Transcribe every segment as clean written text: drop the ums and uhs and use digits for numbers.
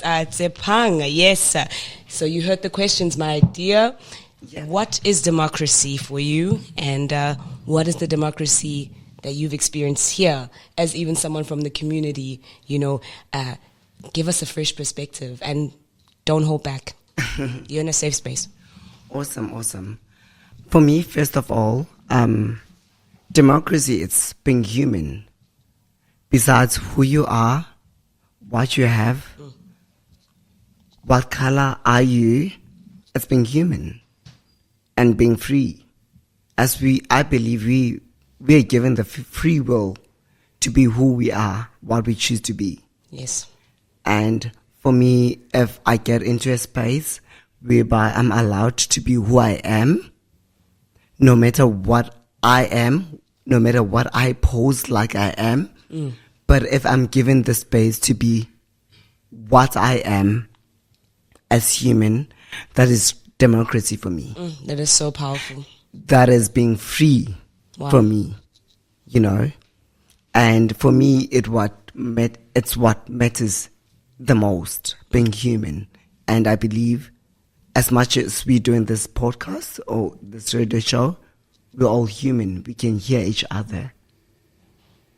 Tsepang, yes. So you heard the questions, my dear. Yeah. What is democracy for you, and what is the democracy that you've experienced here as even someone from the community? Give us a fresh perspective and don't hold back. You're in a safe space. Awesome. For me, first of all, democracy is being human. Besides who you are, what you have, what color are you, it's being human and being free. I believe we are given the free will to be who we are, what we choose to be. Yes. And for me, if I get into a space whereby I'm allowed to be who I am, no matter what I am, no matter what I pose like I am, but if I'm given the space to be what I am as human, that is democracy for me. That is so powerful. That is being free for me, And for me, it's what matters the most, being human. And I believe as much as we do in this podcast or this radio show, we're all human. We can hear each other.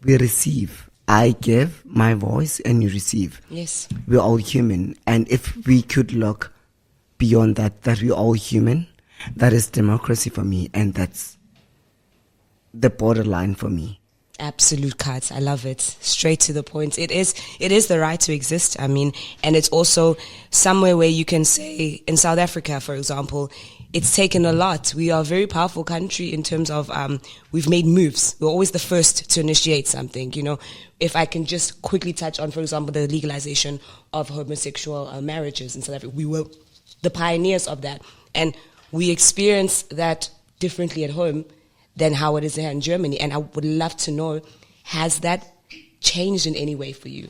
We receive. I give my voice and you receive. Yes. We're all human. And if we could look beyond that we're all human, that is democracy for me. And that's the borderline for me. Absolute cuts. I love it. Straight to the point. It is the right to exist. I mean, and it's also somewhere where you can say, in South Africa, for example, it's taken a lot. We are a very powerful country in terms of, we've made moves. We're always the first to initiate something, If I can just quickly touch on, for example, the legalization of homosexual marriages in South Africa, we were the pioneers of that. And we experience that differently at home than how it is here in Germany. And I would love to know, has that changed in any way for you?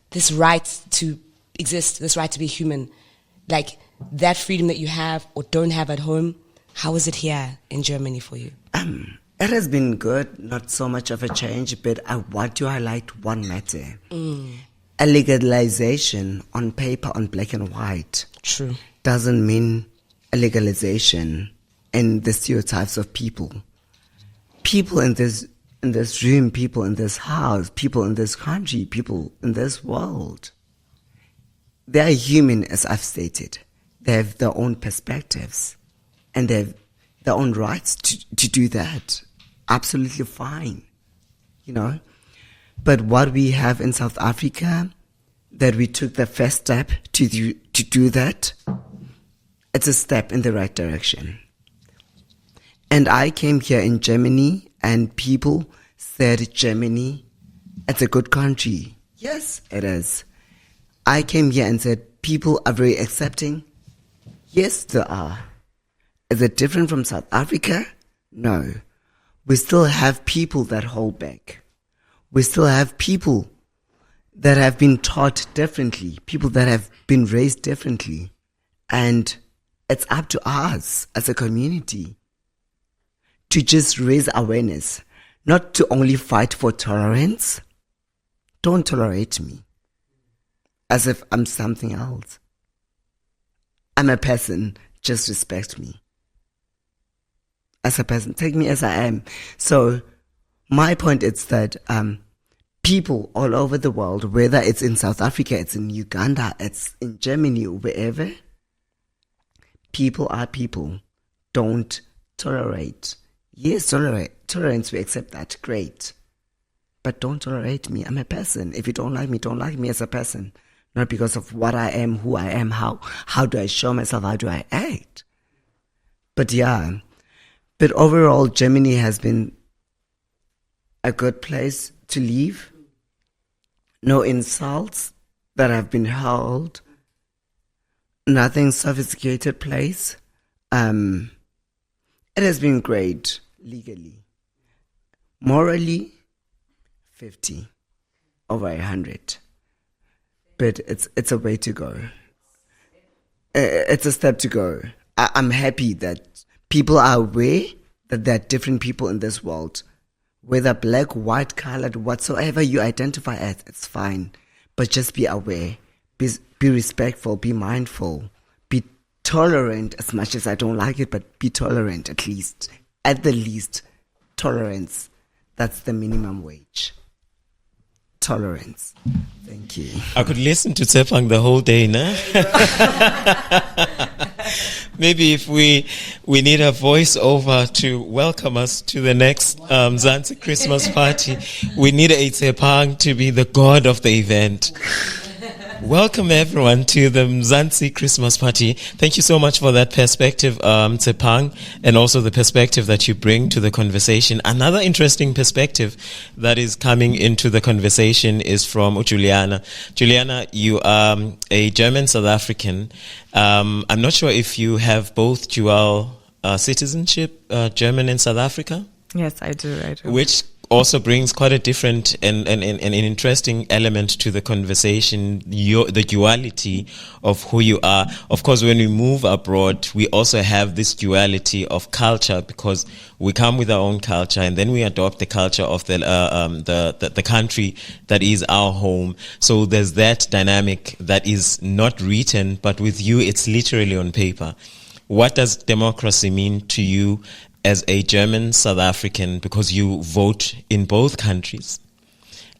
This right to exist, this right to be human, like that freedom that you have or don't have at home, how is it here in Germany for you? It has been good, not so much of a change, but I want to highlight one matter. A legalization on paper, on black and white, True, doesn't mean a legalization in the stereotypes of people. People in this room, people in this house, people in this country, people in this world. They are human, as I've stated. They have their own perspectives and they have their own rights to do that. Absolutely fine, But what we have in South Africa, that we took the first step to do that, it's a step in the right direction. And I came here in Germany and people said Germany, it's a good country. Yes, it is. I came here and said people are very accepting. Yes, they are. Is it different from South Africa? No. We still have people that hold back. We still have people that have been taught differently, people that have been raised differently. And it's up to us as a community to just raise awareness, not to only fight for tolerance. Don't tolerate me as if I'm something else. I'm a person, just respect me. As a person, take me as I am. So my point is that people all over the world, whether it's in South Africa, it's in Uganda, it's in Germany, or wherever, people are people. Don't tolerate. Yes, tolerance, we accept that, great. But don't tolerate me, I'm a person. If you don't like me as a person. Not because of what I am, who I am, how do I show myself, how do I act. But overall, Germany has been a good place to live. No insults that have been hurled. Nothing sophisticated place. It has been great legally. Morally, 50 over 100. But it's a way to go. It's a step to go. I'm happy that people are aware that there are different people in this world. Whether black, white, colored, whatsoever you identify as, it's fine. but just be aware, be respectful, be mindful, be tolerant as much as I don't like it, but be tolerant at least. At the least, tolerance. That's the minimum wage. Tolerance. Thank you. I could listen to Tsepang the whole day, no? Maybe if we need a voiceover to welcome us to the next Mzansi Christmas party, we need a Tsepang to be the god of the event. Welcome everyone to the Mzansi Christmas party. Thank you so much for that perspective, Tsepang, and also the perspective that you bring to the conversation. Another interesting perspective that is coming into the conversation is from Juliana. Juliana, you are a German South African. I'm not sure if you have both dual citizenship, German and South Africa. Yes, I do. Which also brings quite a different and an interesting element to the conversation, the duality of who you are. Of course, when we move abroad, we also have this duality of culture, because we come with our own culture and then we adopt the culture of the country that is our home. So there's that dynamic that is not written, but with you, it's literally on paper. What does democracy mean to you as a German South African, because you vote in both countries,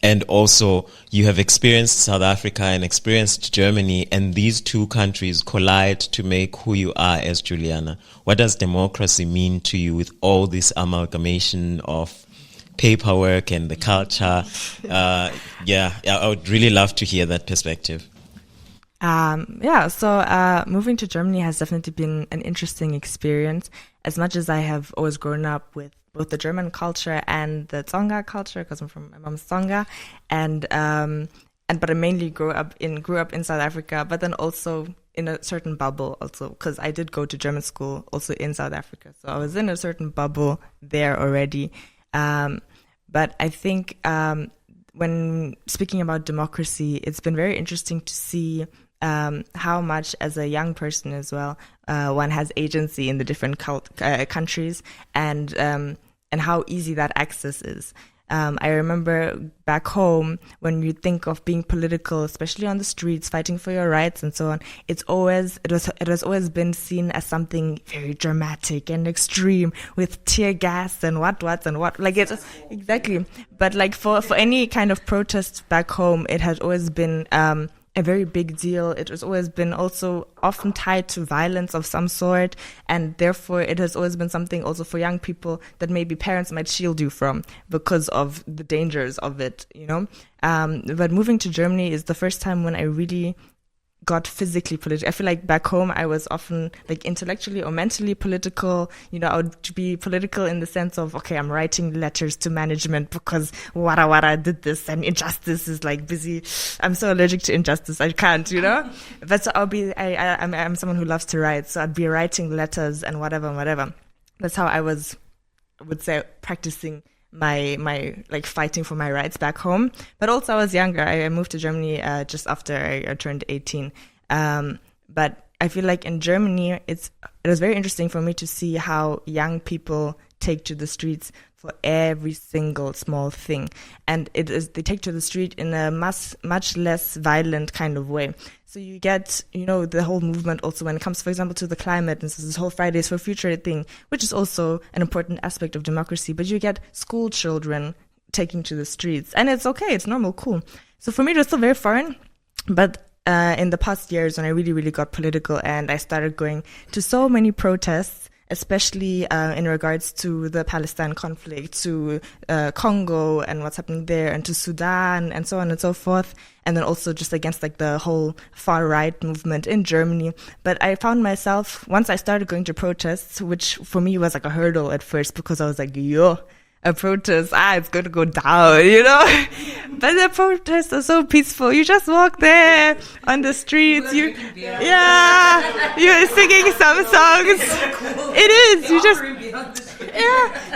and also you have experienced South Africa and experienced Germany, and these two countries collide to make who you are as Juliana? What does democracy mean to you with all this amalgamation of paperwork and the culture? I would really love to hear that perspective. So moving to Germany has definitely been an interesting experience. As much as I have always grown up with both the German culture and the Tsonga culture, because my mom's Tsonga, but I mainly grew up in South Africa, but then also in a certain bubble also, because I did go to German school also in South Africa. So I was in a certain bubble there already. But I think when speaking about democracy, it's been very interesting to see how much, as a young person as well, one has agency in the different countries, and how easy that access is. I remember back home, when you think of being political, especially on the streets, fighting for your rights and so on, it has always been seen as something very dramatic and extreme, with tear gas and what. Like, it's exactly. But like for any kind of protest back home, it has always been a very big deal. It has always been also often tied to violence of some sort, and therefore it has always been something also for young people that maybe parents might shield you from because of the dangers of it, you know. But moving to Germany is the first time when I really got physically political. I feel like back home I was often like intellectually or mentally political. You know, I would be political in the sense of, okay, I'm writing letters to management because wara did this, and injustice is like busy. I'm so allergic to injustice, I can't, you know. But so I'm someone who loves to write, so I'd be writing letters and whatever. That's how I would say, practicing my like fighting for my rights back home. But also I was younger. I moved to Germany just after I turned 18. But I feel like in Germany, it was very interesting for me to see how young people take to the streets for every single small thing. And they take to the street in a much less violent kind of way. So you get, you know, the whole movement also when it comes, for example, to the climate, and so this whole Fridays for Future thing, which is also an important aspect of democracy. But you get school children taking to the streets, and it's okay, it's normal, cool. So for me, it was still very foreign. But in the past years, when I really, really got political and I started going to so many protests, especially in regards to the Palestine conflict, to Congo and what's happening there, and to Sudan and so on and so forth, and then also just against like the whole far-right movement in Germany. But I found myself, once I started going to protests, which for me was like a hurdle at first, because I was like, a protest, it's going to go down, you know. But the protests are so peaceful. You just walk there on the streets. You're singing some songs. It is.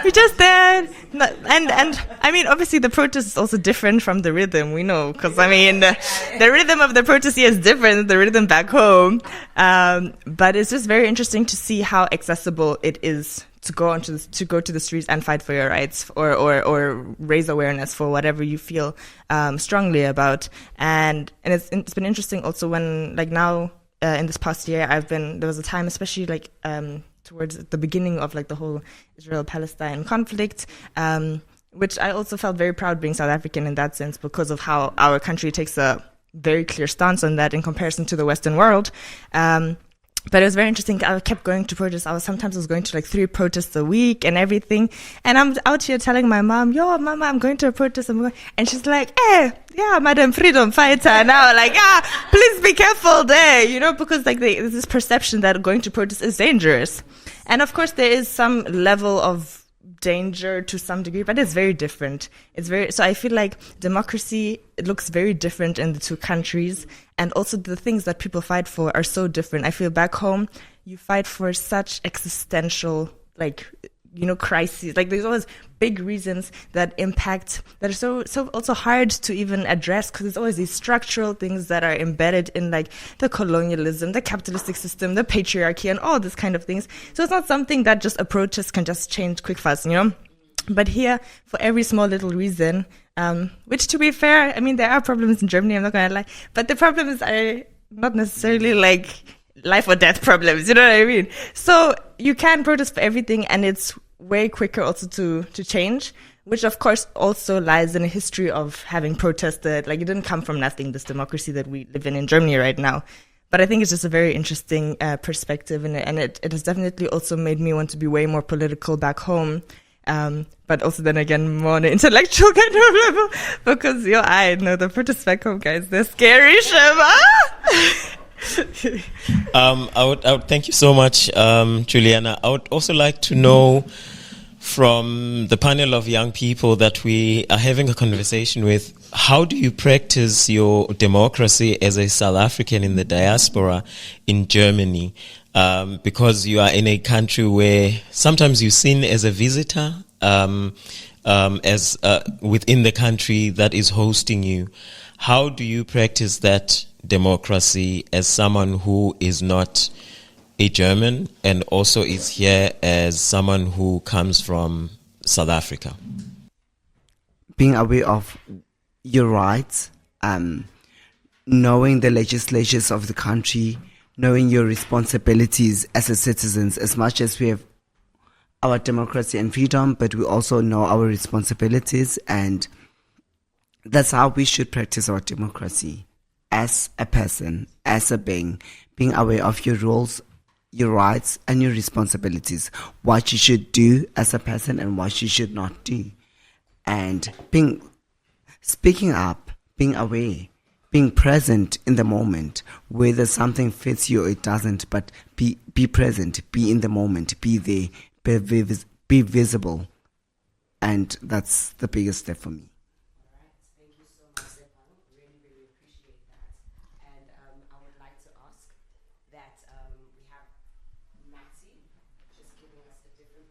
You're just there. And I mean, obviously the protest is also different from the rhythm, we know, because I mean, the rhythm of the protest here is different than the rhythm back home. But it's just very interesting to see how accessible it is to go to the streets and fight for your rights, or raise awareness for whatever you feel strongly about. And it's been interesting also when, like, now in this past year, there was a time, especially like towards the beginning of like the whole Israel-Palestine conflict, which I also felt very proud being South African in that sense, because of how our country takes a very clear stance on that in comparison to the Western world. But it was very interesting. I kept going to protests. Sometimes I was going to like 3 protests a week and everything. And I'm out here telling my mom, yo, mama, I'm going to a protest. And she's like, yeah, madam, freedom fighter. Now, like, please be careful there, because like there's this perception that going to protest is dangerous. And of course, there is some level of danger to some degree, but it's very different. So I feel like democracy, it looks very different in the two countries, and also the things that people fight for are so different. I feel back home, you fight for such existential, like, crises. Like, there's always big reasons that impact, that are so also hard to even address, because there's always these structural things that are embedded in, like, the colonialism, the capitalistic system, the patriarchy, and all this kind of things. So it's not something that just a protest can just change quick fast, But here, for every small little reason, which, to be fair, I mean, there are problems in Germany, I'm not going to lie, but the problems are not necessarily like life or death problems, you know what I mean? So you can protest for everything, and it's way quicker also to change, which of course also lies in a history of having protested. Like, it didn't come from nothing, this democracy that we live in Germany right now. But I think it's just a very interesting perspective, and it has definitely also made me want to be way more political back home. But also then again, more on an intellectual kind of level, because I know the protests back home, guys, they're scary, Shema. I would thank you so much, Juliana. I would also like to know from the panel of young people that we are having a conversation with, how do you practice your democracy as a South African in the diaspora in Germany? Because you are in a country where sometimes you're seen as a visitor, as within the country that is hosting you. How do you practice that democracy as someone who is not a German and also is here as someone who comes from South Africa? Being aware of your rights, knowing the legislatures of the country, knowing your responsibilities as a citizens. As much as we have our democracy and freedom, but we also know our responsibilities, and that's how we should practice our democracy as a person, as a being aware of your roles, your rights, and your responsibilities, what you should do as a person and what you should not do. And speaking up, being aware, being present in the moment, whether something fits you or it doesn't, but be present, be in the moment, be there, be visible. And that's the biggest step for me. Thank you so much, Stefan. Really appreciate that. And I would like to ask that we have Matty just giving us a different